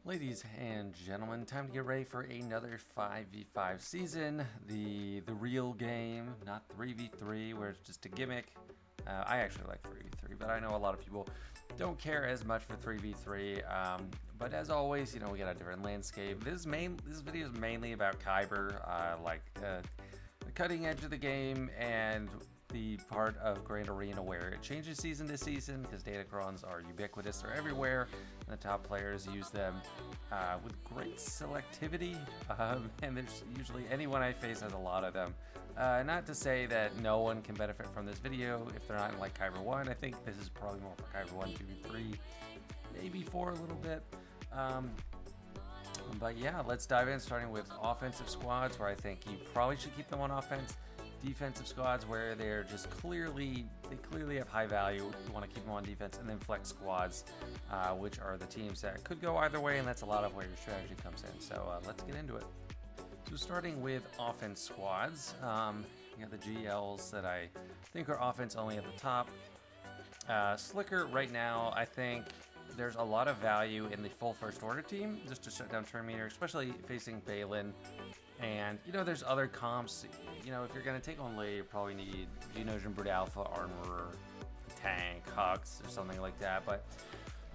Ladies and gentlemen, time to get ready for another 5v5 season. The real game, not 3v3, where it's just a gimmick. I actually like 3v3, but I know a lot of people don't care as much for 3v3. But as always, we got a different landscape. This video is mainly about Kyber, the cutting edge of the game and the part of Grand Arena where it changes season to season because datacrons are ubiquitous, they're everywhere, and the top players use them with great selectivity, and there's usually anyone I face has a lot of them. Not to say that no one can benefit from this video if they're not in like Kyber 1. I think this is probably more for Kyber 1, 2, 3, maybe 4 a little bit. But yeah, let's dive in, starting with offensive squads, where I think you probably should keep them on offense. Defensive squads, where they're just clearly have high value. You want to keep them on defense, and then flex squads, which are the teams that could go either way, and that's a lot of where your strategy comes in. So let's get into it. So starting with offense squads, you got the GLs that I think are offense only at the top. Slicker right now, I think there's a lot of value in the full first order team just to shut down turn meter, especially facing Balin. And there's other comps. If you're gonna take on Lei, you probably need Geonosian Brute Alpha, Armorer, Tank, Hux, or something like that. But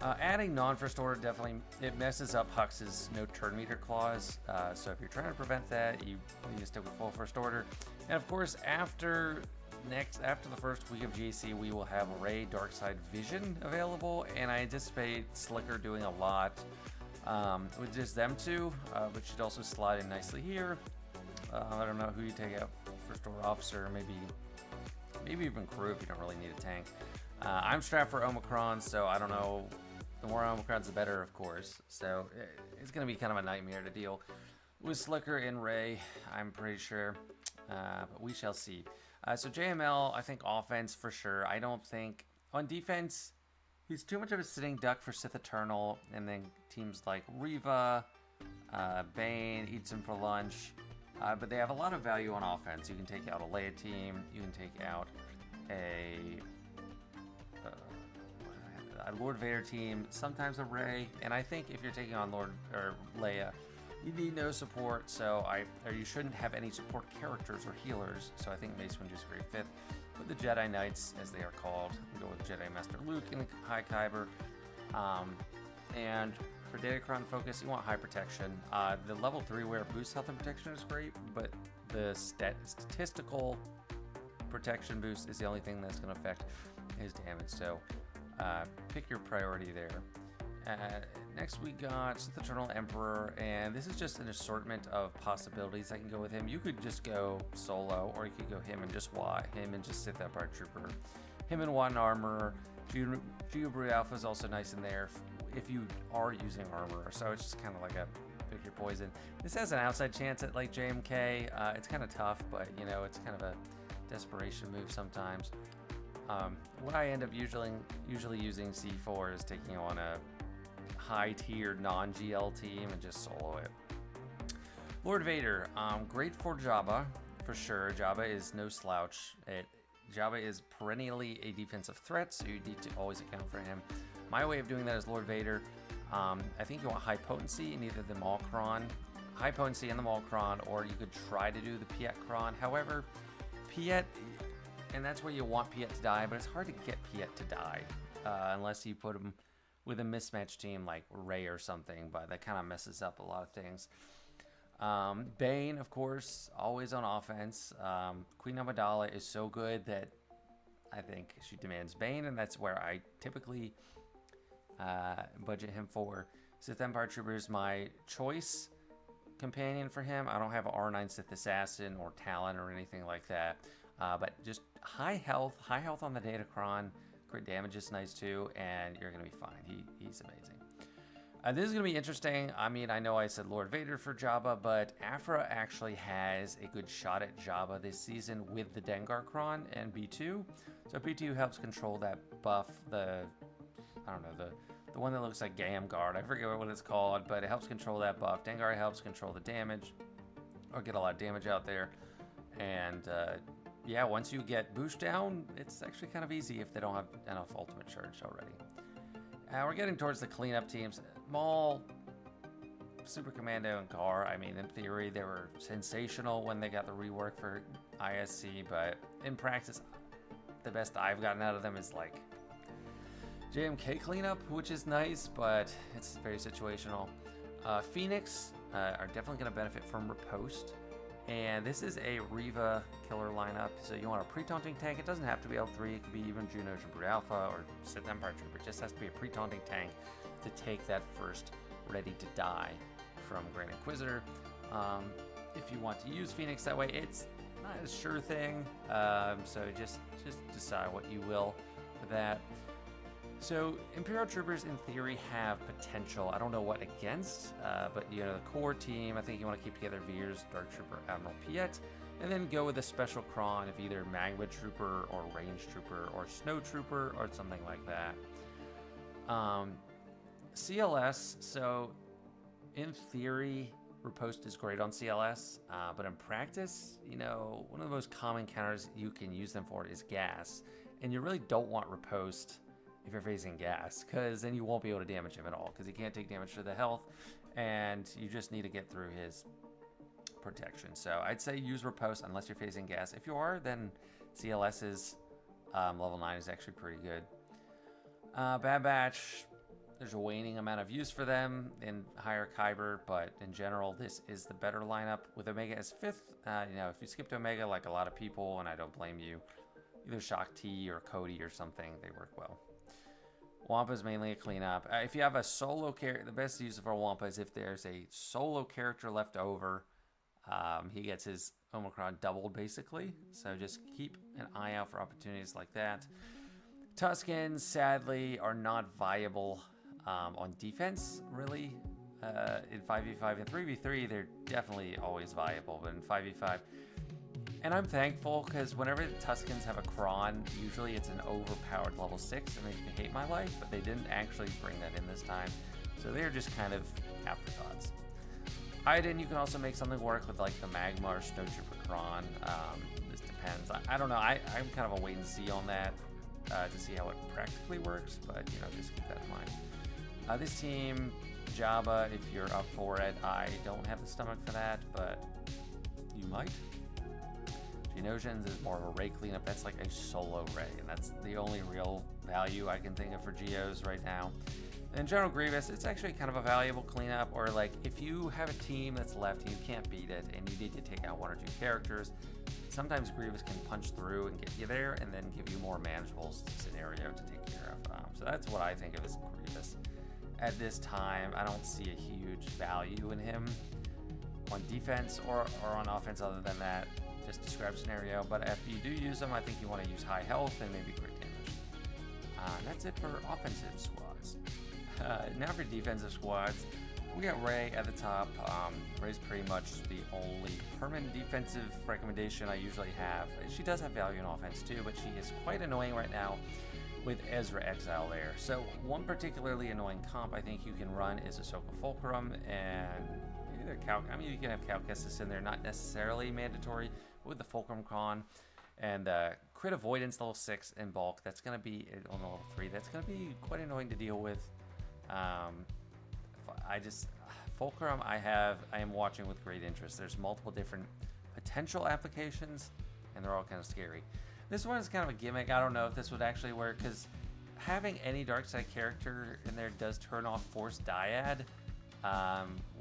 adding non-first order definitely it messes up Hux's no turn meter clause. So if you're trying to prevent that, you need to stick with full first order. And of course, after the first week of GAC, we will have Ray Darkside Vision available, and I anticipate Slicker doing a lot with just them two, but should also slide in nicely here. I don't know who you take out, first order officer, maybe even crew if you don't really need a tank. I'm strapped for Omicron, so I don't know. The more Omicrons, the better, of course. So it's going to be kind of a nightmare to deal with Slicker and Ray, I'm pretty sure. But we shall see. So JML, I think offense for sure. I don't think on defense, he's too much of a sitting duck for Sith Eternal, and then teams like Reva, Bane, eats him for lunch. But they have a lot of value on offense. You can take out a Leia team. You can take out a Lord Vader team. Sometimes a Rey. And I think if you're taking on Lord or Leia, you need no support. Or you shouldn't have any support characters or healers. So I think Mace Windu is a great fit. With the Jedi Knights, as they are called, we go with Jedi Master Luke in the High Kyber. And for Datacron focus, you want high protection. The level 3 where boost health and protection is great, but the statistical protection boost is the only thing that's going to affect his damage. So pick your priority there. Next we got Sith Eternal Emperor, and this is just an assortment of possibilities that can go with him. You could just go solo, or you could go him and just Sith Empire Trooper. Him and one Armorer. Geo Brute Alpha is also nice in there if you are using Armorer, so it's just kind of like a pick your poison. This has an outside chance at like JMK. It's kind of tough, but it's kind of a desperation move sometimes. What I end up usually using C4 is taking on a high-tier non-GL team and just solo it. Lord Vader, great for Jabba, for sure. Jabba is no slouch. Jabba is perennially a defensive threat, so you need to always account for him. My way of doing that is Lord Vader. I think you want high potency in either the Maulcron, high potency in the Maulcron, or you could try to do the Piet Cron. However, Piet, and that's where you want Piet to die, but it's hard to get Piet to die unless you put him with a mismatched team like Rey or something, but that kind of messes up a lot of things. Bane, of course, always on offense. Queen Amidala is so good that I think she demands Bane, and that's where I typically budget him for. Sith Empire Trooper is my choice companion for him. I don't have an R9 Sith Assassin or Talon or anything like that, but just high health on the Datacron. Crit damage is nice too, and you're going to be fine. He's amazing. This is going to be interesting. I mean, I know I said Lord Vader for Jabba, but Aphra actually has a good shot at Jabba this season with the Dengar Cron and B2. So B2 helps control that buff, the one that looks like Gam Guard. I forget what it's called, but it helps control that buff. Dengar helps control the damage, or get a lot of damage out there. And yeah, once you get boost down, it's actually kind of easy if they don't have enough ultimate charge already. We're getting towards the cleanup teams. Maul Super Commando and Car, I mean, in theory, they were sensational when they got the rework for ISC, but in practice, the best I've gotten out of them is like JMK cleanup, which is nice, but it's very situational. Phoenix are definitely going to benefit from Riposte, and this is a Reva killer lineup, so you want a pre-taunting tank. It doesn't have to be L3, it could be even Juno Brute Alpha or Sith Empire Trooper. It just has to be a pre-taunting tank to take that first ready to die from Grand Inquisitor. If you want to use Phoenix that way, it's not a sure thing, so just decide what you will with that. So Imperial Troopers in theory have potential. I don't know what against, but you know, the core team, I think you want to keep together Veers, Dark Trooper, Admiral Piet, and then go with a special cron of either Magma Trooper or Range Trooper or Snow Trooper or something like that. CLS, so in theory, Riposte is great on CLS, but in practice, you know, one of the most common counters you can use them for is gas, and you really don't want Riposte if you're facing gas, because then you won't be able to damage him at all, because he can't take damage to the health, and you just need to get through his protection. So I'd say use Riposte unless you're facing gas. If you are, then CLS's level 9 is actually pretty good. Bad Batch, there's a waning amount of use for them in higher Kyber, but in general, this is the better lineup. With Omega as 5th, you know, if you skipped Omega like a lot of people, and I don't blame you, either Shock T or Cody or something, they work well. Wampa is mainly a cleanup. If you have a solo character, the best use for Wampa is if there's a solo character left over. He gets his Omicron doubled, basically. So just keep an eye out for opportunities like that. Tuskens, sadly, are not viable on defense, really. In 5v5 and 3v3, they're definitely always viable, but in 5v5... And I'm thankful, because whenever the Tuskens have a cron, usually it's an overpowered level 6 and makes me hate my life, but they didn't actually bring that in this time. So they're just kind of afterthoughts. Iden, you can also make something work with like the Magma or Snow Trooper cron. This depends. I don't know. I'm kind of a wait and see on that to see how it practically works, but you know, just keep that in mind. This team, Jabba, if you're up for it, I don't have the stomach for that, but you might. Geonosians is more of a Ray cleanup. That's like a solo Ray, and that's the only real value I can think of for Geos right now. And General Grievous, it's actually kind of a valuable cleanup, or like if you have a team that's left and you can't beat it and you need to take out 1 or 2 characters, sometimes Grievous can punch through and get you there and then give you more manageable scenario to take care of. So that's what I think of as Grievous. At this time, I don't see a huge value in him on defense or on offense other than that. Just describe scenario, but if you do use them, I think you want to use high health and maybe crit damage. And that's it for offensive squads. Now for defensive squads, we got Rey at the top. Rey's pretty much the only permanent defensive recommendation I usually have. She does have value in offense too, but she is quite annoying right now with Ezra Exile there. So one particularly annoying comp I think you can run is Ahsoka Fulcrum, and either you can have Cal Kestis in there, not necessarily mandatory with the Fulcrum Con, and crit avoidance level 6 in bulk. That's going to be on the level 3. That's going to be quite annoying to deal with. Fulcrum I am watching with great interest. There's multiple different potential applications, and they're all kind of scary. This one is kind of a gimmick. I don't know if this would actually work, because having any dark side character in there does turn off Force Dyad,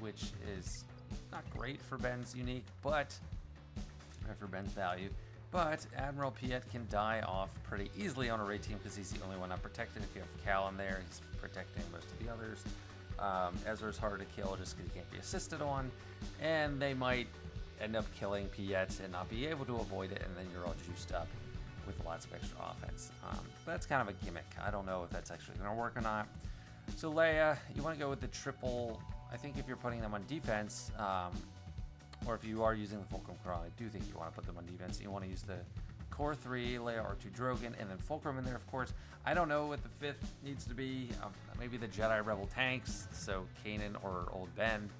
which is not great for Ben's unique, but for Ben's value. But Admiral Piet can die off pretty easily on a raid team because he's the only one not protected. If you have Cal in there, he's protecting most of the others. Ezra's harder to kill just because he can't be assisted on, and they might end up killing Piet and not be able to avoid it, and then you're all juiced up with lots of extra offense. That's kind of a gimmick. I don't know if that's actually going to work or not. So Leia, you want to go with the triple. I think if you're putting them on defense, or if you are using the Fulcrum Cron, I do think you want to put them on defense. You want to use the Core 3, Leia R2 Drogon, and then Fulcrum in there, of course. I don't know what the 5th needs to be. Maybe the Jedi Rebel tanks, so Kanan or Old Ben.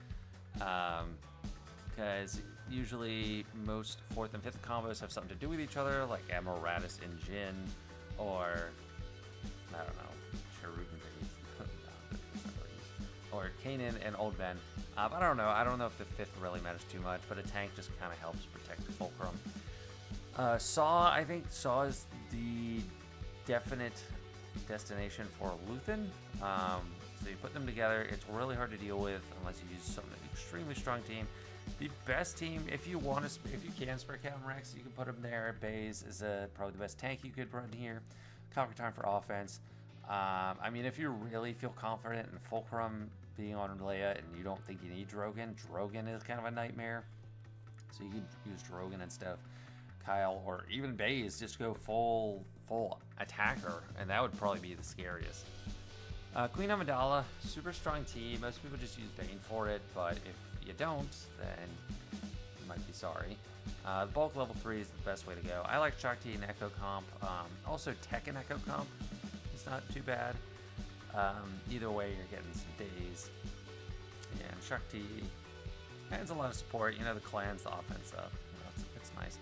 Because usually most 4th and 5th combos have something to do with each other, like Admiral Raddus and Jin, or, I don't know, Cherub and or Kanan and Old Ben. But I don't know. I don't know if the 5th really matters too much, but a tank just kind of helps protect the Fulcrum. Saw, I think Saw is the definite destination for Luthen. So you put them together, it's really hard to deal with unless you use some extremely strong team. The best team, if you can spare Captain Rex, you can put him there. Baze is probably the best tank you could run here. Conquer Time for offense. I mean, if you really feel confident in Fulcrum being on Leia and you don't think you need Drogon, Drogon is kind of a nightmare. So you could use Drogon instead of Kyle, or even Baze, just go full attacker, and that would probably be the scariest. Queen Amidala, super strong team. Most people just use Bane for it, but if you don't, then you might be sorry. Bulk level 3 is the best way to go. I like Shakti and Echo Comp. Also Tech and Echo Comp is not too bad. Either way, you're getting some days. And Shakti adds a lot of support. You know, the clans, the offense up. You know, it's nice.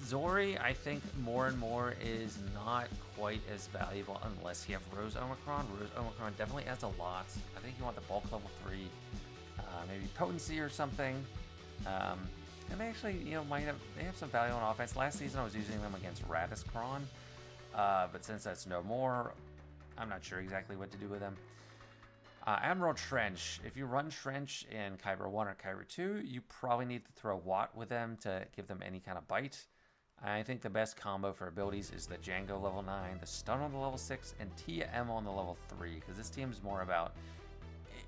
Zori, I think more and more is not quite as valuable unless you have Rose Omicron. Rose Omicron definitely adds a lot. I think you want the bulk level 3, maybe potency or something. And they actually, you know, they have some value on offense. Last season I was using them against Radis Kron, but since that's no more, I'm not sure exactly what to do with them. Admiral Trench. If you run Trench in Kyber 1 or Kyber 2, you probably need to throw Watt with them to give them any kind of bite. I think the best combo for abilities is the Django level 9, the Stun on the level 6, and TM on the level 3, because this team's more about,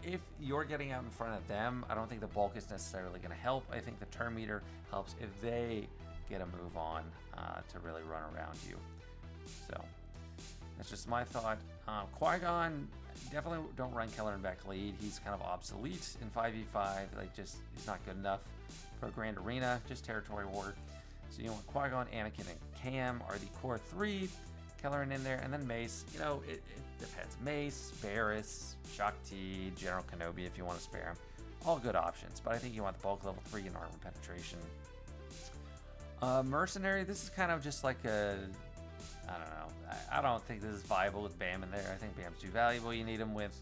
if you're getting out in front of them, I don't think the bulk is necessarily going to help. I think the turn meter helps if they get a move on to really run around you. So that's just my thought. Qui-Gon, definitely don't run Keller and Beck lead. He's kind of obsolete in 5v5. He's not good enough for a Grand Arena, just territory war. So you want Qui-Gon, Anakin, and Cam are the core 3. Keller in there, and then Mace. You know, it depends. Mace, Barriss, Shakti, General Kenobi if you want to spare him. All good options, but I think you want the bulk level 3 and armor penetration. Mercenary, this is kind of just like a, I don't know. I don't think this is viable with Bam in there. I think Bam's too valuable. You need him with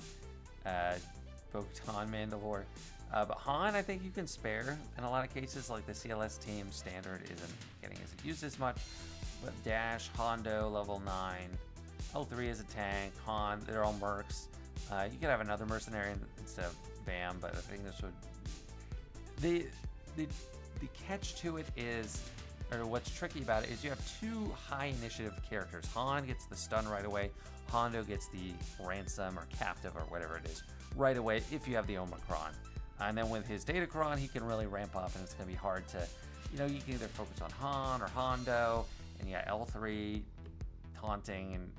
Bo-Katan, Mandalore. But Han, I think you can spare in a lot of cases. Like the CLS team standard isn't getting used as much. But Dash, Hondo, level 9. L3 is a tank. Han, they're all mercs. You could have another mercenary instead of Bam, but I think this would... The catch to it is, or what's tricky about it is you have 2 high initiative characters. Han gets the stun right away. Hondo gets the ransom or captive or whatever it is right away if you have the Omicron. And then with his Datacron, he can really ramp up, and it's going to be hard to, you know, you can either focus on Han or Hondo, and you got L3 taunting and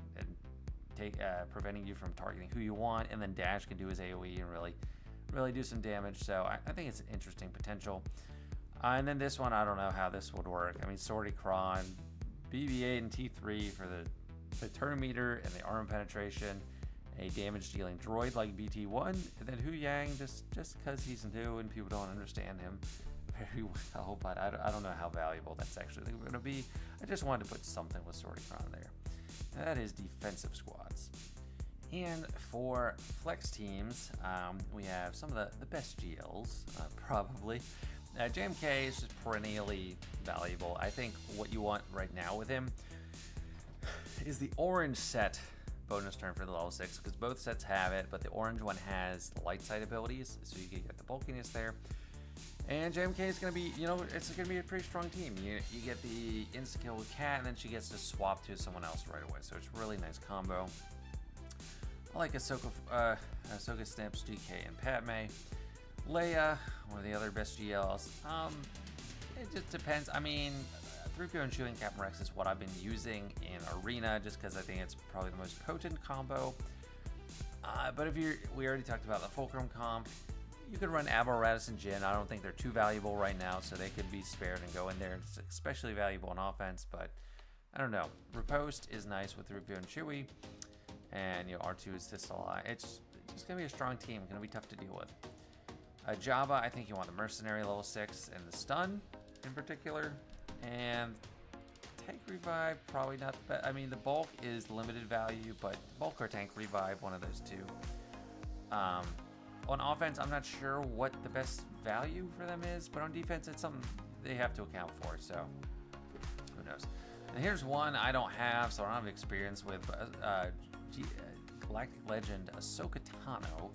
preventing you from targeting who you want, and then Dash can do his AoE and really do some damage. So I think it's an interesting potential. And then this one, I don't know how this would work. I mean, Sortikron, BB-8 and T3 for the turn meter and the armor penetration. A damage dealing droid like BT1, and then Hu Yang just because he's new and people don't understand him very well, but I don't know how valuable that's actually going to be. I just wanted to put something with Sortikron there. And that is defensive squads. And for flex teams, we have some of the best GLs, probably. JMK is just perennially valuable. I think what you want right now with him is the orange set bonus turn for the level 6, because both sets have it, but the orange one has the light side abilities, so you can get the bulkiness there. And JMK is going to be, you know, it's going to be a pretty strong team. You get the insta-kill with Kat, and then she gets to swap to someone else right away, so it's a really nice combo. I like Ahsoka Snips, GK, and Padme. Leia, one of the other best GLs. It just depends. I mean, 3PO and Chewing Captain Rex is what I've been using in Arena, just because I think it's probably the most potent combo. But if we already talked about the Fulcrum comp, you could run Admiral Radis and Jin. I don't think they're too valuable right now, so they could be spared and go in there. It's especially valuable in offense, but I don't know. Riposte is nice with 3PO and Chewie, and you know, R2 is Thistle. It's just going to be a strong team. Going to be tough to deal with. Jabba, I think you want the Mercenary level 6 and the Stun in particular. And Tank Revive, probably not the best. I mean, the Bulk is limited value, but Bulk or Tank Revive, one of those two. On offense, I'm not sure what the best value for them is, but on defense, it's something they have to account for, so who knows. And here's one I don't have, so I don't have experience with, Galactic Legend Ahsoka Tano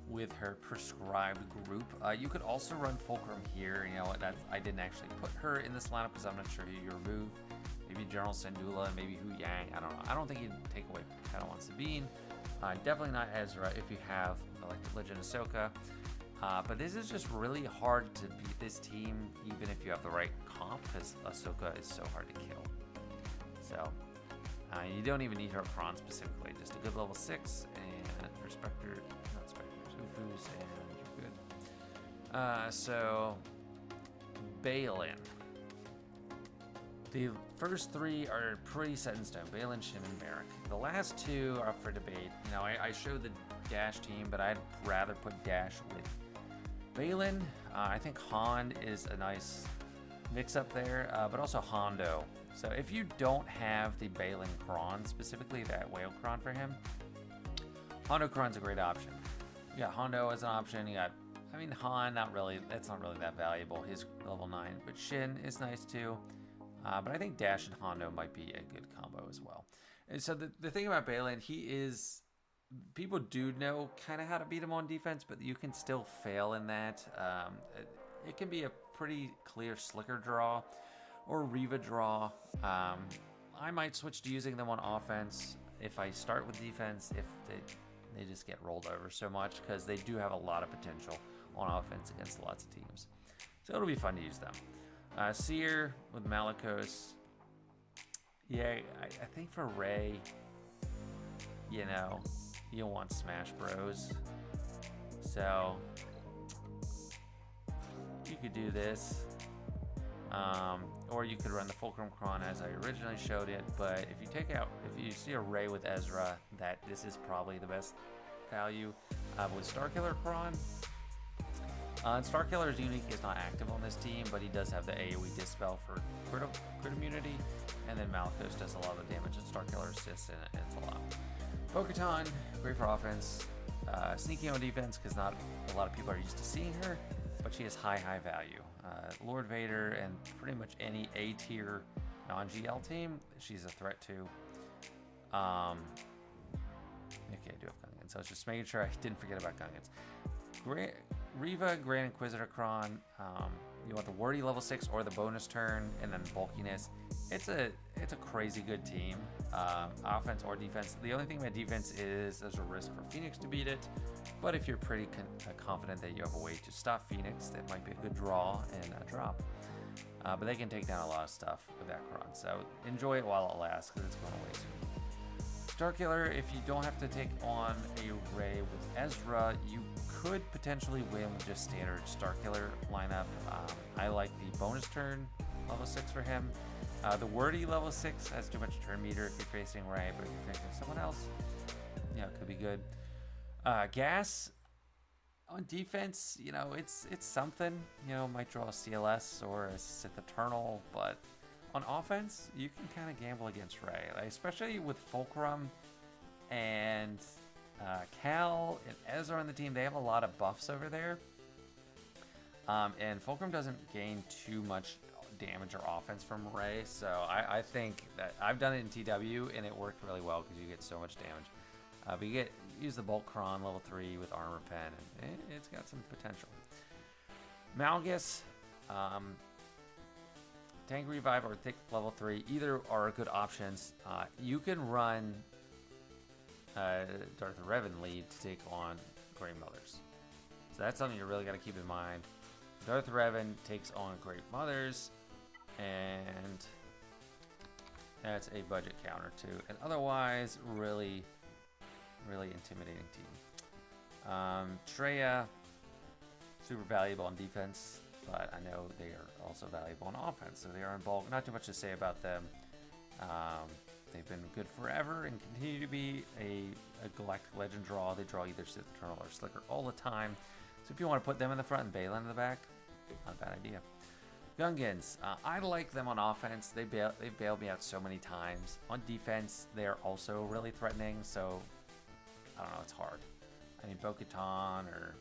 with her prescribed group. You could also run Fulcrum here. You know what? I didn't actually put her in this lineup because I'm not sure who you remove. Maybe General Syndulla, maybe Hu Yang. I don't know. I don't think you'd take away Padawan Sabine. Definitely not Ezra if you have Galactic Legend Ahsoka. But this is just really hard to beat this team, even if you have the right comp, because Ahsoka is so hard to kill. So you don't even need her Kron specifically. Just a good level 6 and her Spectre, not Spectres, Ufus, and you're good. So Balin. The first 3 are pretty set in stone. Balin, Shin, and Merrick. The last 2 are up for debate. You know, I showed the Dash team, but I'd rather put Dash with Balin. I think Han is a nice mix-up there, but also Hondo. So if you don't have the Balin Kron, specifically that Whale Kron for him, Hondo Kron's a great option. You got Hondo as an option. You got, I mean, Han, not really. That's not really that valuable. He's level 9, but Shin is nice too. But I think Dash and Hondo might be a good combo as well. And so the thing about Balin, he is, people do know kind of how to beat him on defense, but you can still fail in that. It can be a pretty clear Slicker draw or Reva draw. I might switch to using them on offense if I start with defense, if they just get rolled over so much, because they do have a lot of potential on offense against lots of teams. So it'll be fun to use them. Seer with Malicos. Yeah, I think for Rey, you know, you'll want Smash Bros. So you could do this. Or you could run the Fulcrum Kron as I originally showed it, but if you see a Rey with Ezra, this is probably the best value. With Starkiller Kron, Starkiller's unique is not active on this team, but he does have the AoE Dispel for crit immunity, and then Malicos does a lot of the damage, and Starkiller assists, and it's a lot. Bo-Katan, great for offense, sneaky on defense, because not a lot of people are used to seeing her, but she has high value. Lord Vader and pretty much any A-tier non-GL team, she's a threat to. Okay, I do have Gungans, so I was just making sure I didn't forget about Gungans. Reva, Grand Inquisitor Kron, you want the wordy level 6 or the bonus turn, and then bulkiness. It's a crazy good team, offense or defense. The only thing about defense is there's a risk for Phoenix to beat it, but if you're pretty confident that you have a way to stop Phoenix, that might be a good draw and a drop. But they can take down a lot of stuff with that Kron, so enjoy it while it lasts, because it's going away soon. Starkiller, if you don't have to take on a Rey with Ezra, you could potentially win with just standard Starkiller lineup. I like the bonus turn level 6 for him. The wordy level 6 has too much turn meter if you're facing Rey, but if you're facing someone else, you know, it could be good. Gas on defense, you know, it's something. You know, might draw a CLS or a Sith Eternal, but on offense, you can kind of gamble against Rey, like, especially with Fulcrum and Cal and Ezra on the team. They have a lot of buffs over there, and Fulcrum doesn't gain too much damage or offense from Rey, so I think that I've done it in TW and it worked really well because you get so much damage. But you use the Bolt Kron level 3 with Armor Pen, and it's got some potential. Malgus, Tank Revive or Thick level 3, either are good options. You can run Darth Revan lead to take on Grey Mothers. So that's something you really got to keep in mind. Darth Revan takes on Great Mothers, and that's a budget counter too. And otherwise, really intimidating team. Traya, super valuable on defense, but I know they are also valuable on offense. So they are in bulk. Not too much to say about them. They've been good forever and continue to be a Galactic Legend draw. They draw either Sith Eternal or Slicker all the time. So if you want to put them in the front and Balin in the back, not a bad idea. Gungans, I like them on offense. They bailed me out so many times. On defense, they're also really threatening, so I don't know, it's hard. I mean, Bo-Katan, or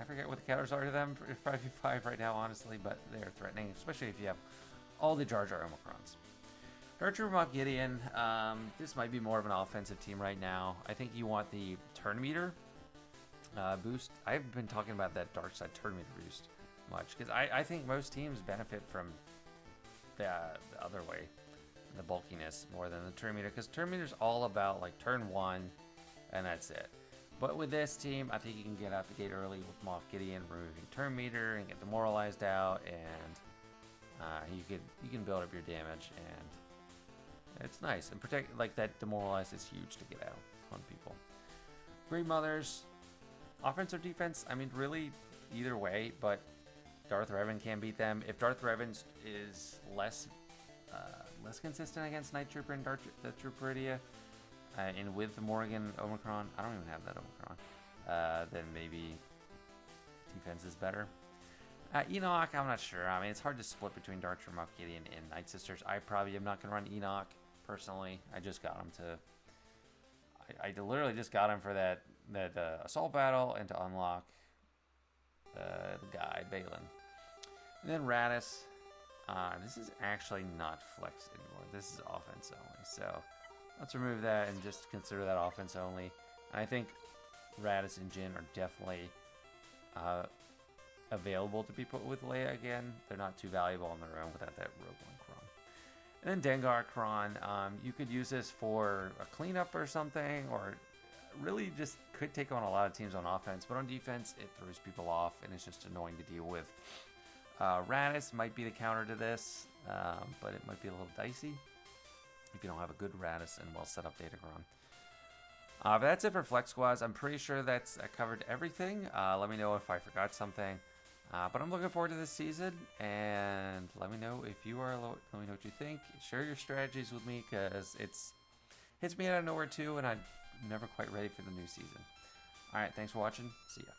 I forget what the counters are to them for 5v5 right now, honestly, but they're threatening, especially if you have all the Jar Jar Omicrons. Dark Trooper Moff Gideon, this might be more of an offensive team right now. I think you want the turn meter boost. I've been talking about that dark side turn meter boost much, because I think most teams benefit from the other way, the bulkiness, more than the turn meter, because turn meter is all about like turn 1, and that's it. But with this team, I think you can get out the gate early with Moff Gideon removing turn meter and get demoralized out, and you can build up your damage, and it's nice. And protect, like, that demoralize is huge to get out on people. Great Mothers, offense or defense, I mean, really either way, but Darth Revan can beat them. If Darth Revan is less consistent against Night Trooper and the Trooperidia, and with the Morgan Omicron, I don't even have that Omicron, then maybe defense is better. Enoch, I'm not sure. I mean, it's hard to split between Dark Trooper Moff Gideon and Night Sisters. I probably am not going to run Enoch, personally. I just got him to... I literally just got him for that assault battle and to unlock the guy, Balin. And then Radis. This is actually not flex anymore. This is offense only. So let's remove that and just consider that offense only. And I think Radis and Jin are definitely available to be put with Leia again. They're not too valuable on their own without that Rogue One Kron. And then Dengar Kron, you could use this for a cleanup or something, or really just could take on a lot of teams on offense, but on defense it throws people off and it's just annoying to deal with. Radis might be the counter to this, but it might be a little dicey if you don't have a good Radis and well set up Datagron. But that's it for Flex Squads. I'm pretty sure I covered everything. Let me know if I forgot something. But I'm looking forward to this season, and let me know if you are. Let me know what you think. Share your strategies with me, because it's hits me out of nowhere too, and I'm never quite ready for the new season. All right, thanks for watching. See ya.